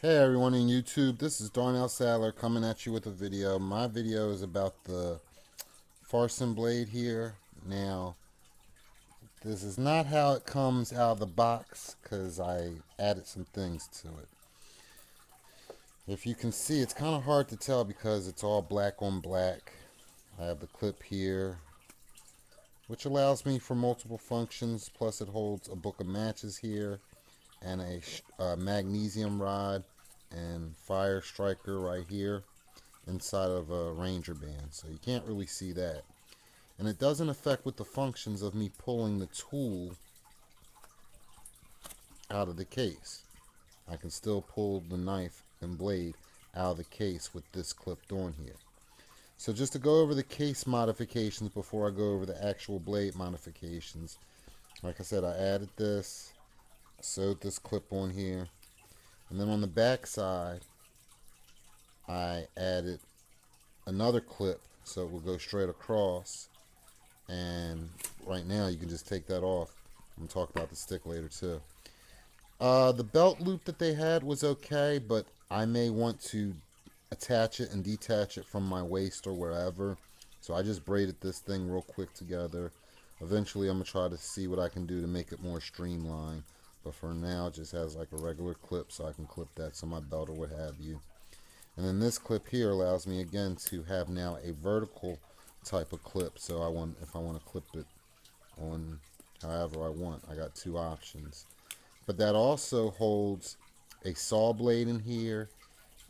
Hey everyone in YouTube, this is Darnell Sadler coming at you with a video. My video is about the Farson blade here. Now, this is not how it comes out of the box because I added some things to it. If you can see, it's kind of hard to tell because it's all black on black. I have the clip here, which allows me for multiple functions, plus it holds a book of matches here and a magnesium rod and fire striker right here inside of a ranger band, so you can't really see that, and it doesn't affect with the functions of me pulling the tool out of the case. I can still pull the knife and blade out of the case with this clipped on here. So just to go over the case modifications before I go over the actual blade modifications, like I said, I added this, sewed this clip on here, and then on the back side I added another clip so it will go straight across, and right now you can just take that off. I'm gonna talk about the stick later too. The belt loop that they had was okay, but I may want to attach it and detach it from my waist or wherever, so I just braided this thing real quick together. Eventually I'm gonna try to see what I can do to make it more streamlined, but for now it just has like a regular clip, so I can clip that to my belt or what have you. And then this clip here allows me again to have now a vertical type of clip. So if I want to clip it on however I want, I got two options. But that also holds a saw blade in here,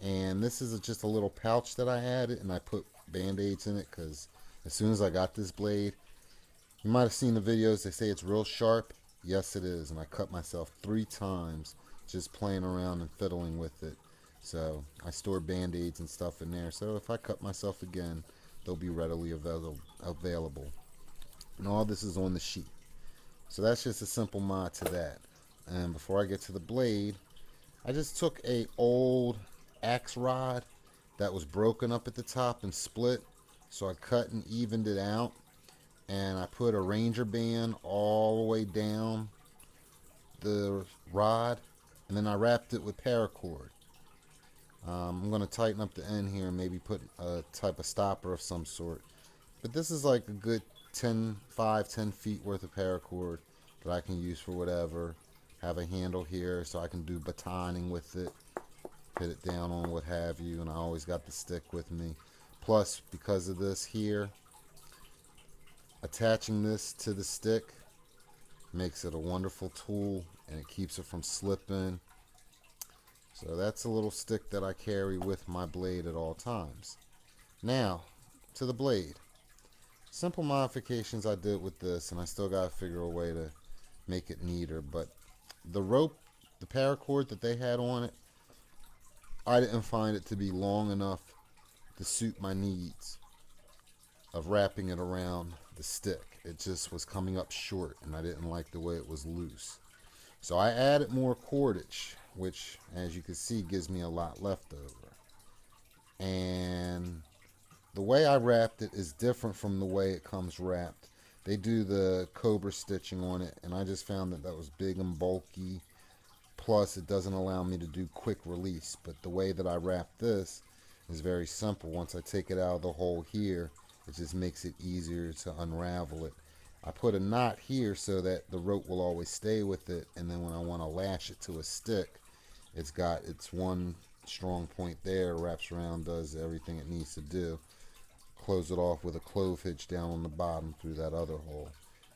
and this is just a little pouch that I added, and I put band-aids in it because as soon as I got this blade, you might have seen the videos, they say it's real sharp. Yes, it is, and I cut myself 3 times just playing around and fiddling with it. So I store band-aids and stuff in there, so if I cut myself again, they'll be readily available. And all this is on the sheet. So that's just a simple mod to that. And before I get to the blade, I just took a old axe rod that was broken up at the top and split. So I cut and evened it out, and I put a ranger band all the way down the rod, and then I wrapped it with paracord. I'm going to tighten up the end here and maybe put a type of stopper of some sort. But this is like a good 10 feet worth of paracord that I can use for whatever. Have a handle here so I can do batoning with it, hit it down on what have you, and I always got the stick with me. Plus, because of this here, attaching this to the stick makes it a wonderful tool, and it keeps it from slipping. So that's a little stick that I carry with my blade at all times. Now, to the blade. Simple modifications I did with this, and I still got to figure a way to make it neater. But the rope, the paracord that they had on it, I didn't find it to be long enough to suit my needs of wrapping it around the stick. It just was coming up short, and I didn't like the way it was loose. So I added more cordage, which, as you can see, gives me a lot left over. And the way I wrapped it is different from the way it comes wrapped. They do the cobra stitching on it, and I just found that that was big and bulky. Plus, it doesn't allow me to do quick release. But the way that I wrap this is very simple. Once I take it out of the hole here, it just makes it easier to unravel it. I put a knot here so that the rope will always stay with it, and then when I want to lash it to a stick, it's got its one strong point there, wraps around, does everything it needs to do. Close it off with a clove hitch down on the bottom through that other hole,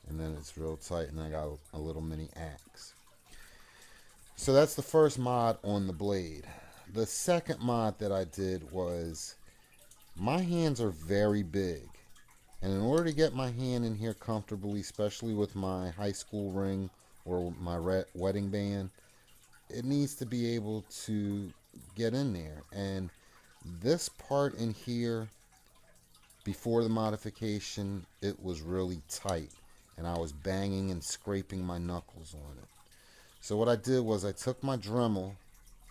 and then it's real tight, and I got a little mini axe. So that's the first mod on the blade. The second mod that I did was, my hands are very big, and in order to get my hand in here comfortably, especially with my high school ring or my wedding band, it needs to be able to get in there. And this part in here, before the modification, it was really tight, and I was banging and scraping my knuckles on it. So what I did was I took my Dremel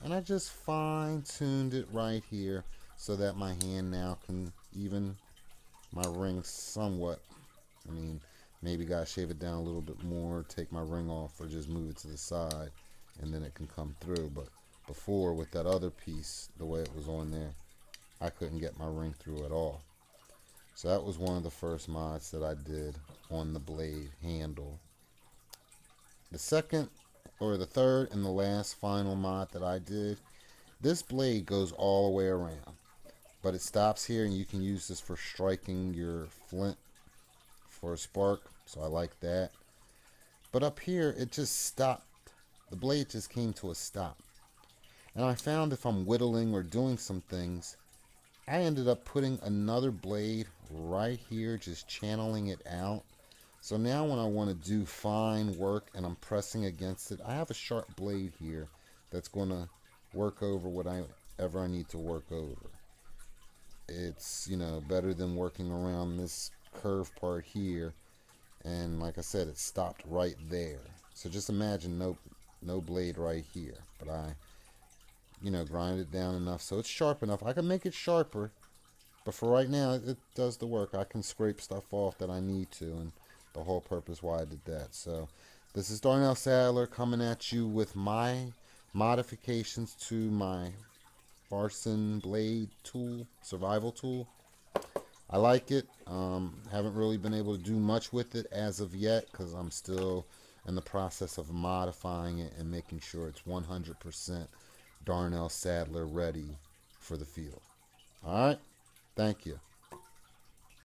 and I just fine-tuned it right here so that my hand now can even my ring somewhat. I mean, maybe gotta shave it down a little bit more, take my ring off, or just move it to the side, and then it can come through. But before with that other piece, the way it was on there, I couldn't get my ring through at all. So that was one of the first mods that I did on the blade handle. The second, or the third and the last final mod that I did, this blade goes all the way around, but it stops here, and you can use this for striking your flint for a spark, so I like that. But up here, it just stopped. The blade just came to a stop. And I found if I'm whittling or doing some things, I ended up putting another blade right here, just channeling it out. So now when I want to do fine work and I'm pressing against it, I have a sharp blade here that's going to work over whatever I need to work over. It's, better than working around this curved part here. And like I said, it stopped right there. So just imagine no blade right here. But I, grind it down enough so it's sharp enough. I can make it sharper, but for right now, it does the work. I can scrape stuff off that I need to, and the whole purpose why I did that. So this is Darnell Sadler coming at you with my modifications to my Farson blade tool, survival tool. I like it. Haven't really been able to do much with it as of yet because I'm still in the process of modifying it and making sure it's 100% Darnell Sadler ready for the field. All right. Thank you.